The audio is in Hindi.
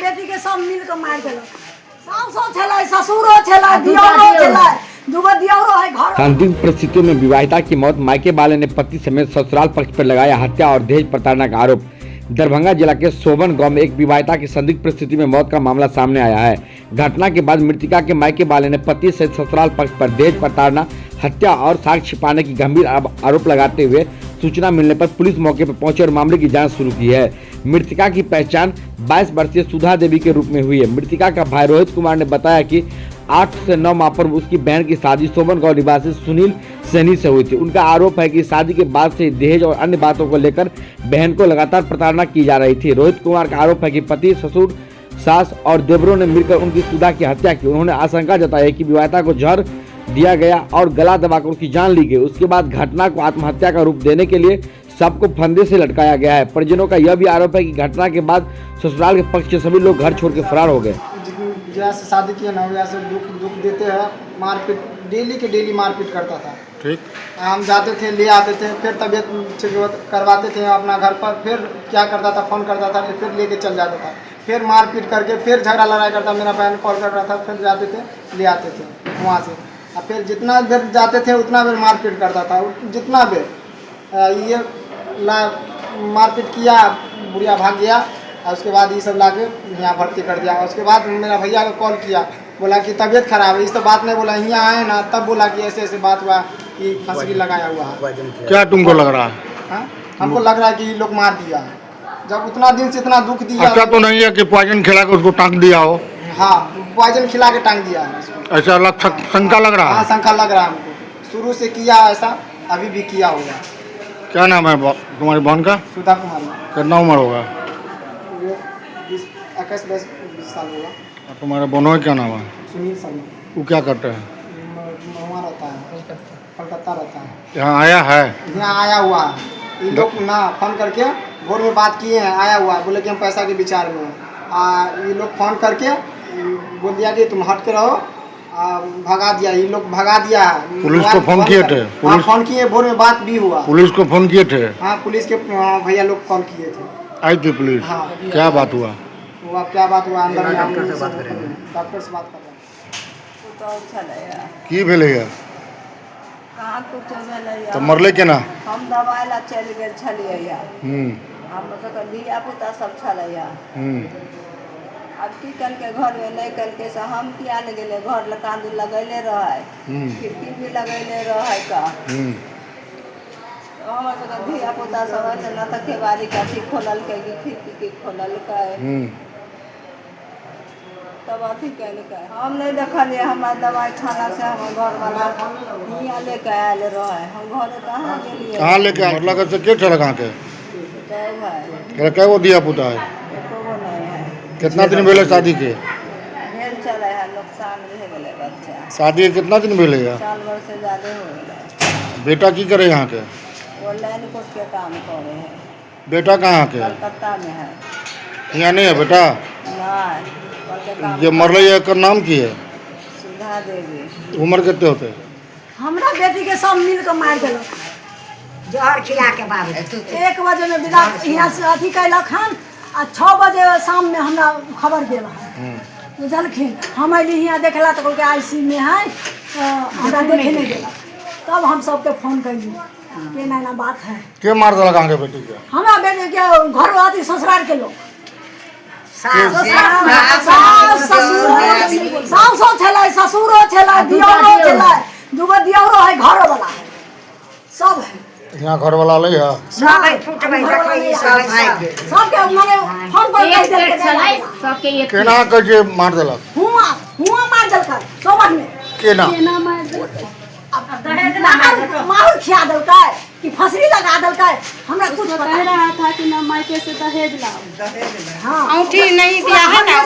बेटी के सब मिल के मार देलक। सासो छलै, ससुरो छलै, दियोरो छलै, दुगो दियोरो है घर। संदिग्ध परिस्थितियों में विवाहिता की मौत, मायके वाले ने पति समेत ससुराल पक्ष पर लगाया हत्या और दहेज प्रताड़ना का आरोप। दरभंगा जिला के सोबन गांव में एक विवाहिता की संदिग्ध परिस्थिति में मौत का मामला सामने आया है। घटना के बाद मृतका के मायके वाले ने पति सहित ससुराल पक्ष पर दहेज प्रताड़ना, हत्या और साक्ष्य छिपाने की गंभीर आरोप लगाते हुए सूचना मिलने पर पुलिस मौके पर पहुंची और मामले की जांच शुरू की है। मृतका की पहचान 22 वर्षीय सुधा देवी के रूप में हुई है। मृतका का भाई रोहित कुमार ने बताया कि 8 से 9 माह पर उसकी बहन की शादी सोबन गांव निवासी सुनील सैनी से हुई थी। उनका आरोप है कि शादी के बाद से दहेज और अन्य बातों को लेकर बहन को लगातार प्रताड़ना की जा रही थी। रोहित कुमार का आरोप है कि पति, ससुर, सास और देवरों ने मिलकर उनकी सुधा की हत्या की। उन्होंने आशंका जताई कि विवाहिता को जहर दिया गया और गला दबाकर उसकी जान ली गई। उसके बाद घटना को आत्महत्या का रूप देने के लिए सबको फंदे से लटकाया गया है। परिजनों का यह भी आरोप है कि घटना के बाद ससुराल के पक्ष के सभी लोग घर छोड़ के फरार हो गए। जैसे शादी किया ना वैसे दुख देते हैं, मारपीट डेली के डेली मारपीट करता था। ठीक, हम जाते थे, ले आते थे, फिर तबीयत चेक करवाते थे अपना घर पर, फिर क्या करता था, फ़ोन करता था, फिर लेके चल जाता था, फिर मारपीट करके फिर झगड़ा लड़ाई करता। मेरा बहन कॉल कर रहा था, फिर जाते थे, ले आते थे वहाँ से, और फिर जितना देर जाते थे उतना देर मारपीट करता था। जितना देर ये मारपीट किया, बुढ़िया भाग गया, और उसके बाद ये सब लाके यहाँ भर्ती कर दिया। उसके बाद मेरा भैया को कॉल किया, बोला कि तबीयत खराब है। इस तो बात नहीं बोला, यहाँ आए ना तब बोला कि ऐसे ऐसे बात हुआ कि फंसरी लगाया हुआ है। क्या तुमको लग रहा है? हाँ, हमको लग रहा है कि ये लोग मार दिया है। जब उतना दिन से इतना दुख दिया। अच्छा तो नहीं है कि पॉइजन खिला के उसको टांग दिया हो? हाँ, पॉइजन खिला के टांग दिया है। ऐसा शंका लग रहा है? हाँ, शंका लग रहा है हमको। शुरू से किया ऐसा, अभी भी किया होगा। क्या नाम है तुम्हारी बहन का? सुधा कुमारी। कितना उम्र होगा? 21-20 साल होगा। और तुम्हारे बहनों का क्या नाम है? सुनील शर्मा। वो क्या करते हैं? वहाँ रहता है, कलकत्ता रहता है। यहाँ आया है? यहाँ आया हुआ है। ये लोग ना फोन करके भोर में बात किए हैं, आया हुआ है, बोले कि हम पैसा के विचार में हैं। ये लोग फोन करके बोल दिया कि तुम हट के रहो, भगा दिया। ये लोग भगा दिया है। पुलिस को फोन किए थे? हाँ, फोन किए, भोर में बात भी हुआ। पुलिस को फोन किए थे? हाँ, पुलिस के भैया लोग कॉल किए थे। आई थी पुलिस? हाँ। क्या बात हुआ? क्या बात हुआ, अंदर में डॉक्टर से बात कर रहे हैं। डॉक्टर से बात कर रहे हैं। की भेले है? कहाँ कुछ भेलै? तो मरले केना? हम दवाई ला चल गेल छलियै। हम सबके धिया पुता सब छलैया। अब की कलके घर में नहीं कलके से हम किया ले गेले, घर लकान लगैले रहे, खिड़की भी लगैले रहे का। हमारे सबके धिया पुता सब है न तक केवारी का खोलल के खिड़की के खोलल के, तब अथी कैलकै। हम नहीं देखलिए, हमारे दवाई खाना से हम घर वाला हियाँ लेके आयल रहे। हम घर कहाँ गेलिए? कहाँ लेके आए? मतलब से के चल कहाँ के? है क्या वो दिया पुता है? एको नहीं है। कितना दिन भेले शादी के? भेल चले है, नुकसान रह गेले बच्चा। शादी के कितना दिन भेले है? साल भर से ज्यादा हो गया। बेटा की करे यहाँ के? वो लाइन कोट के काम करे है। बेटा कहाँ के? कलकत्ता में है। यहाँ नहीं है बेटा? नहीं, ये मरल है, एकर नाम की है? सुधा देवी। उम्र कितने होते? हमरा बेटी के सब मिल के मार देलक। जहर खिला के बाद 1 बजे में विदा यहाँ से अथी कैलक हन, आ 6 बजे शाम में हमरा खबर गेल है, बुझलखिन। हम अली यहाँ देखला तो कहलकै आईसी में है, हमरा देखे नहीं गेला। तब हम सबके फोन कैली कि ना बात है। के मार देलक अहाँके बेटी के? हमरा बेटी के घर अथी ससुराल के लोग, सासो छलै, ससुरो छलै, दियोरो छलै, दुगो दियोरो है, घरो वाला है, सब है। यहाँ घर वाला ले है? सबके माने फोन पर कह देलकै सबके एक केना के मार देलक? हुआ मार देलकै सोबत में। केना मार देलकै? माहौल खिया देलकै कि फसरी लगा देलकै, हमरा कुछ कह रहा था कि ना मायके से दहेज लाओ। हाँ, औंठी नहीं दिया है ना,